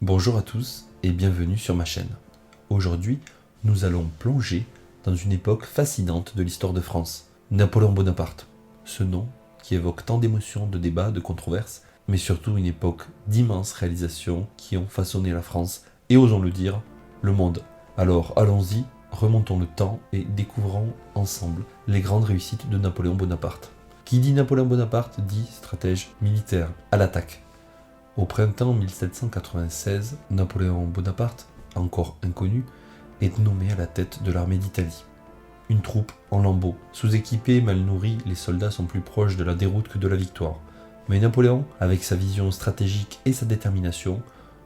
Bonjour à tous et bienvenue sur ma chaîne. Aujourd'hui, nous allons plonger dans une époque fascinante de l'histoire de France, Napoléon Bonaparte. Ce nom qui évoque tant d'émotions, de débats, de controverses, mais surtout une époque d'immenses réalisations qui ont façonné la France et, osons le dire, le monde. Alors allons-y, remontons le temps et découvrons ensemble les grandes réussites de Napoléon Bonaparte. Qui dit Napoléon Bonaparte dit stratège militaire, à l'attaque. Au printemps 1796, Napoléon Bonaparte, encore inconnu, est nommé à la tête de l'armée d'Italie. Une troupe en lambeaux, sous-équipée, mal nourrie, les soldats sont plus proches de la déroute que de la victoire. Mais Napoléon, avec sa vision stratégique et sa détermination,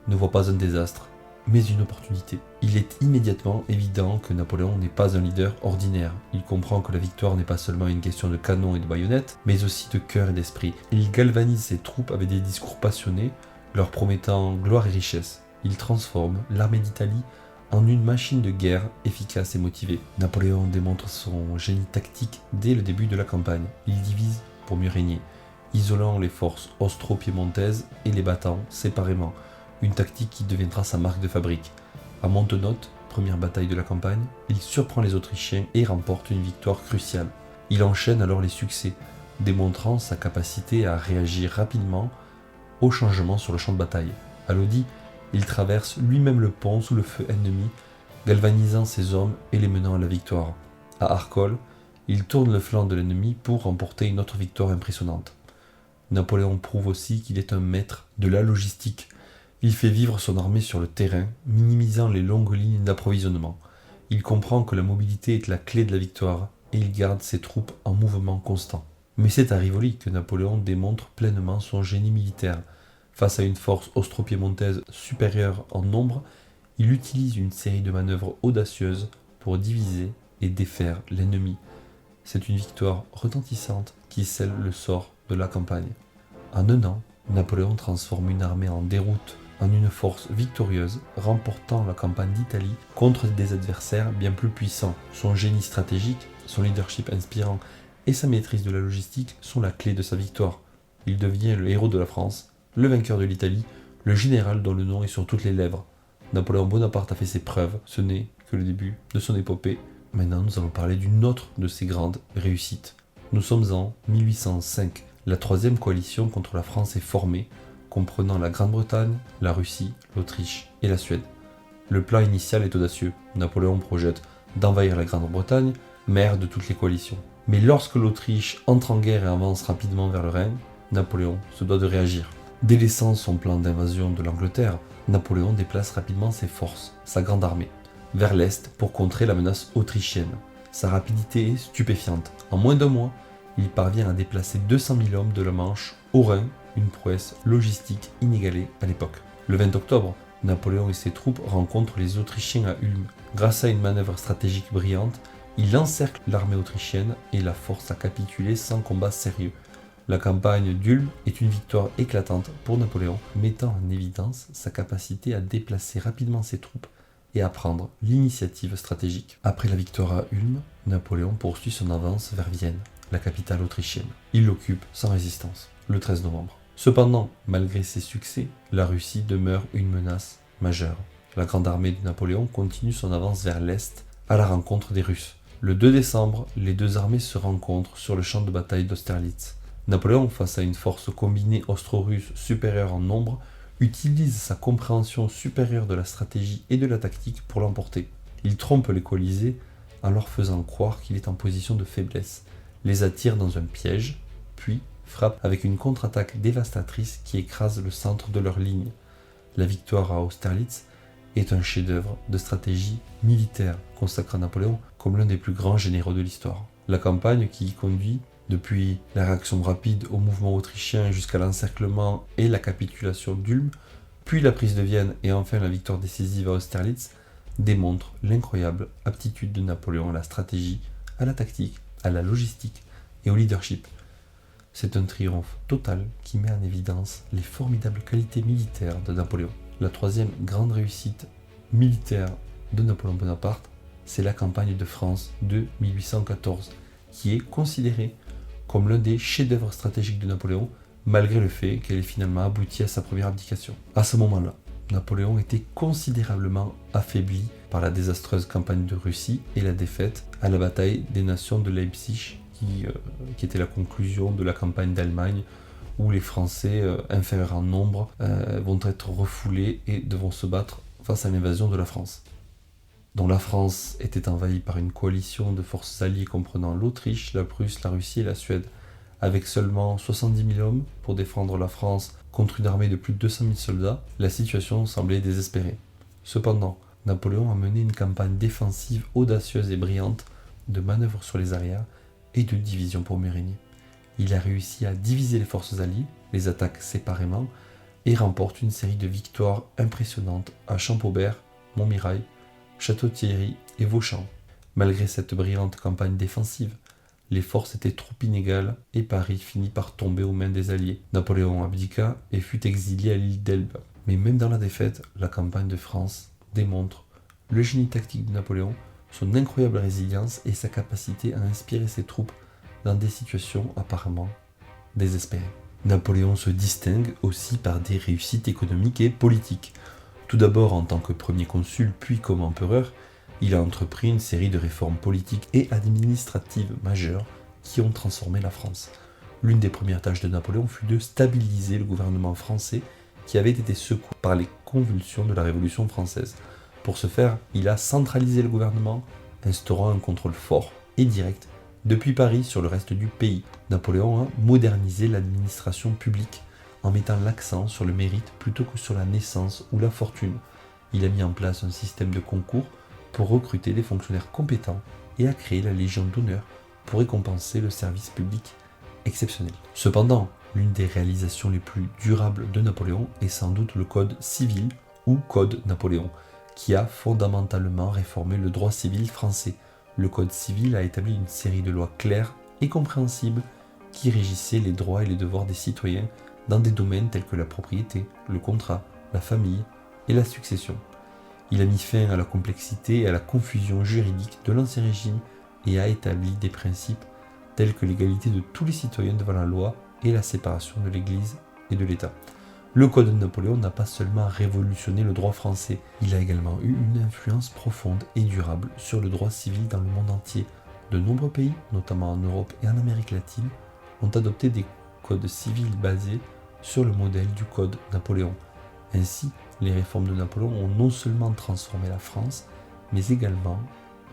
ne voit pas un désastre, mais une opportunité. Il est immédiatement évident que Napoléon n'est pas un leader ordinaire. Il comprend que la victoire n'est pas seulement une question de canon et de baïonnettes, mais aussi de cœur et d'esprit. Il galvanise ses troupes avec des discours passionnés, leur promettant gloire et richesse. Il transforme l'armée d'Italie en une machine de guerre efficace et motivée. Napoléon démontre son génie tactique dès le début de la campagne. Il divise pour mieux régner, isolant les forces austro-piémontaises et les battant séparément. Une tactique qui deviendra sa marque de fabrique. À Montenotte, première bataille de la campagne, il surprend les Autrichiens et remporte une victoire cruciale. Il enchaîne alors les succès, démontrant sa capacité à réagir rapidement aux changements sur le champ de bataille. À Lodi, il traverse lui-même le pont sous le feu ennemi, galvanisant ses hommes et les menant à la victoire. À Arcole, il tourne le flanc de l'ennemi pour remporter une autre victoire impressionnante. Napoléon prouve aussi qu'il est un maître de la logistique. Il fait vivre son armée sur le terrain, minimisant les longues lignes d'approvisionnement. Il comprend que la mobilité est la clé de la victoire et il garde ses troupes en mouvement constant. Mais c'est à Rivoli que Napoléon démontre pleinement son génie militaire. Face à une force austro-piémontaise supérieure en nombre, il utilise une série de manœuvres audacieuses pour diviser et défaire l'ennemi. C'est une victoire retentissante qui scelle le sort de la campagne. En un an, Napoléon transforme une armée en déroute en une force victorieuse, remportant la campagne d'Italie contre des adversaires bien plus puissants. Son génie stratégique, son leadership inspirant et sa maîtrise de la logistique sont la clé de sa victoire. Il devient le héros de la France, le vainqueur de l'Italie, le général dont le nom est sur toutes les lèvres. Napoléon Bonaparte a fait ses preuves, ce n'est que le début de son épopée. Maintenant, nous allons parler d'une autre de ses grandes réussites. Nous sommes en 1805. La troisième coalition contre la France est formée, comprenant la Grande-Bretagne, la Russie, l'Autriche et la Suède. Le plan initial est audacieux. Napoléon projette d'envahir la Grande-Bretagne, mère de toutes les coalitions. Mais lorsque l'Autriche entre en guerre et avance rapidement vers le Rhin, Napoléon se doit de réagir. Délaissant son plan d'invasion de l'Angleterre, Napoléon déplace rapidement ses forces, sa grande armée, vers l'est pour contrer la menace autrichienne. Sa rapidité est stupéfiante. En moins d'un mois, il parvient à déplacer 200 000 hommes de la Manche au Rhin, une prouesse logistique inégalée à l'époque. Le 20 octobre, Napoléon et ses troupes rencontrent les Autrichiens à Ulm. Grâce à une manœuvre stratégique brillante, il encercle l'armée autrichienne et la force à capituler sans combat sérieux. La campagne d'Ulm est une victoire éclatante pour Napoléon, mettant en évidence sa capacité à déplacer rapidement ses troupes et à prendre l'initiative stratégique. Après la victoire à Ulm, Napoléon poursuit son avance vers Vienne, la capitale autrichienne. Il l'occupe sans résistance, le 13 novembre. Cependant, malgré ses succès, la Russie demeure une menace majeure. La grande armée de Napoléon continue son avance vers l'Est à la rencontre des Russes. Le 2 décembre, les deux armées se rencontrent sur le champ de bataille d'Austerlitz. Napoléon, face à une force combinée austro-russe supérieure en nombre, utilise sa compréhension supérieure de la stratégie et de la tactique pour l'emporter. Il trompe les coalisés en leur faisant croire qu'il est en position de faiblesse, les attire dans un piège, puis frappe avec une contre-attaque dévastatrice qui écrase le centre de leur ligne. La victoire à Austerlitz est un chef-d'œuvre de stratégie militaire, consacré à Napoléon comme l'un des plus grands généraux de l'histoire. La campagne qui y conduit, depuis la réaction rapide au mouvement autrichien jusqu'à l'encerclement et la capitulation d'Ulm, puis la prise de Vienne et enfin la victoire décisive à Austerlitz, démontre l'incroyable aptitude de Napoléon à la stratégie, à la tactique, à la logistique et au leadership. C'est un triomphe total qui met en évidence les formidables qualités militaires de Napoléon. La troisième grande réussite militaire de Napoléon Bonaparte, c'est la campagne de France de 1814, qui est considérée comme l'un des chefs-d'œuvre stratégiques de Napoléon, malgré le fait qu'elle ait finalement abouti à sa première abdication. À ce moment-là, Napoléon était considérablement affaibli par la désastreuse campagne de Russie et la défaite à la bataille des nations de Leipzig, qui était la conclusion de la campagne d'Allemagne, où les Français, inférieurs en nombre, vont être refoulés et devront se battre face à l'invasion de la France. Donc la France était envahie par une coalition de forces alliées comprenant l'Autriche, la Prusse, la Russie et la Suède, avec seulement 70 000 hommes pour défendre la France contre une armée de plus de 200 000 soldats. La situation semblait désespérée. Cependant, Napoléon a mené une campagne défensive audacieuse et brillante de manœuvres sur les arrières et de division pour mieux régner. Il a réussi à diviser les forces alliées, les attaque séparément et remporte une série de victoires impressionnantes à Champaubert, Montmirail, Château-Thierry et Vauchamp. Malgré cette brillante campagne défensive, les forces étaient trop inégales et Paris finit par tomber aux mains des Alliés. Napoléon abdiqua et fut exilé à l'île d'Elbe. Mais même dans la défaite, la campagne de France démontre le génie tactique de Napoléon, son incroyable résilience et sa capacité à inspirer ses troupes dans des situations apparemment désespérées. Napoléon se distingue aussi par des réussites économiques et politiques. Tout d'abord en tant que premier consul puis comme empereur, il a entrepris une série de réformes politiques et administratives majeures qui ont transformé la France. L'une des premières tâches de Napoléon fut de stabiliser le gouvernement français qui avait été secoué par les convulsions de la Révolution française. Pour ce faire, il a centralisé le gouvernement, instaurant un contrôle fort et direct depuis Paris sur le reste du pays. Napoléon a modernisé l'administration publique en mettant l'accent sur le mérite plutôt que sur la naissance ou la fortune. Il a mis en place un système de concours pour recruter des fonctionnaires compétents et a créé la Légion d'honneur pour récompenser le service public exceptionnel. Cependant, l'une des réalisations les plus durables de Napoléon est sans doute le Code civil ou Code Napoléon, qui a fondamentalement réformé le droit civil français. Le Code civil a établi une série de lois claires et compréhensibles qui régissaient les droits et les devoirs des citoyens dans des domaines tels que la propriété, le contrat, la famille et la succession. Il a mis fin à la complexité et à la confusion juridique de l'Ancien Régime et a établi des principes tels que l'égalité de tous les citoyens devant la loi et la séparation de l'Église et de l'État. Le Code de Napoléon n'a pas seulement révolutionné le droit français, il a également eu une influence profonde et durable sur le droit civil dans le monde entier. De nombreux pays, notamment en Europe et en Amérique latine, ont adopté des codes civils basés sur le modèle du Code Napoléon. Ainsi, les réformes de Napoléon ont non seulement transformé la France, mais également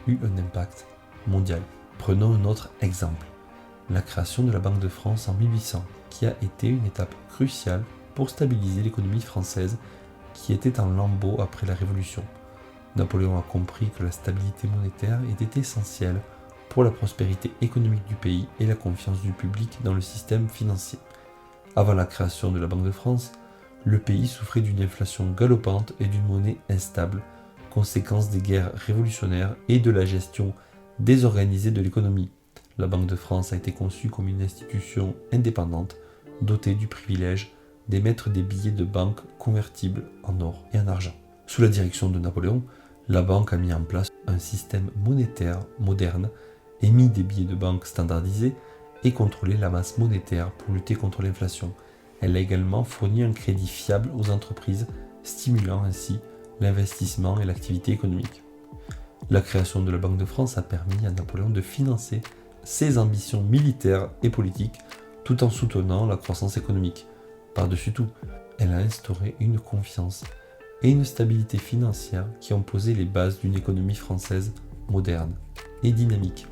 eu un impact mondial. Prenons un autre exemple, la création de la Banque de France en 1800, qui a été une étape cruciale pour stabiliser l'économie française qui était en lambeaux après la Révolution. Napoléon a compris que la stabilité monétaire était essentielle pour la prospérité économique du pays et la confiance du public dans le système financier. Avant la création de la Banque de France, le pays souffrait d'une inflation galopante et d'une monnaie instable, conséquence des guerres révolutionnaires et de la gestion désorganisée de l'économie. La Banque de France a été conçue comme une institution indépendante, dotée du privilège d'émettre des billets de banque convertibles en or et en argent. Sous la direction de Napoléon, la banque a mis en place un système monétaire moderne, émis des billets de banque standardisés et contrôlé la masse monétaire pour lutter contre l'inflation. Elle a également fourni un crédit fiable aux entreprises, stimulant ainsi l'investissement et l'activité économique. La création de la Banque de France a permis à Napoléon de financer ses ambitions militaires et politiques tout en soutenant la croissance économique. Par-dessus tout, elle a instauré une confiance et une stabilité financière qui ont posé les bases d'une économie française moderne et dynamique.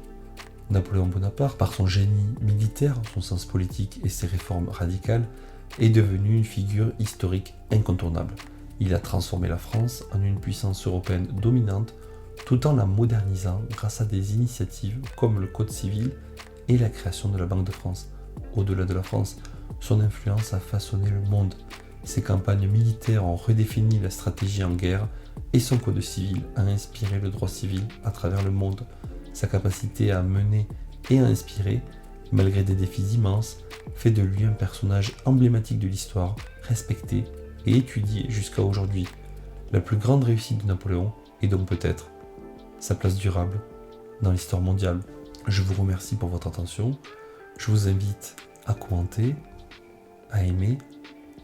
Napoléon Bonaparte, par son génie militaire, son sens politique et ses réformes radicales, est devenu une figure historique incontournable. Il a transformé la France en une puissance européenne dominante tout en la modernisant grâce à des initiatives comme le Code civil et la création de la Banque de France. Au-delà de la France, son influence a façonné le monde. Ses campagnes militaires ont redéfini la stratégie en guerre et son Code civil a inspiré le droit civil à travers le monde. Sa capacité à mener et à inspirer, malgré des défis immenses, fait de lui un personnage emblématique de l'histoire, respecté et étudié jusqu'à aujourd'hui. La plus grande réussite de Napoléon est donc peut-être sa place durable dans l'histoire mondiale. Je vous remercie pour votre attention. Je vous invite à commenter, à aimer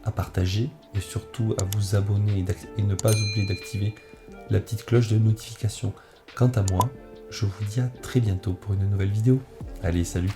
à partager et surtout à vous abonner et ne pas oublier d'activer la petite cloche de notification. Quant à moi, je vous dis à très bientôt pour une nouvelle vidéo. Allez, salut!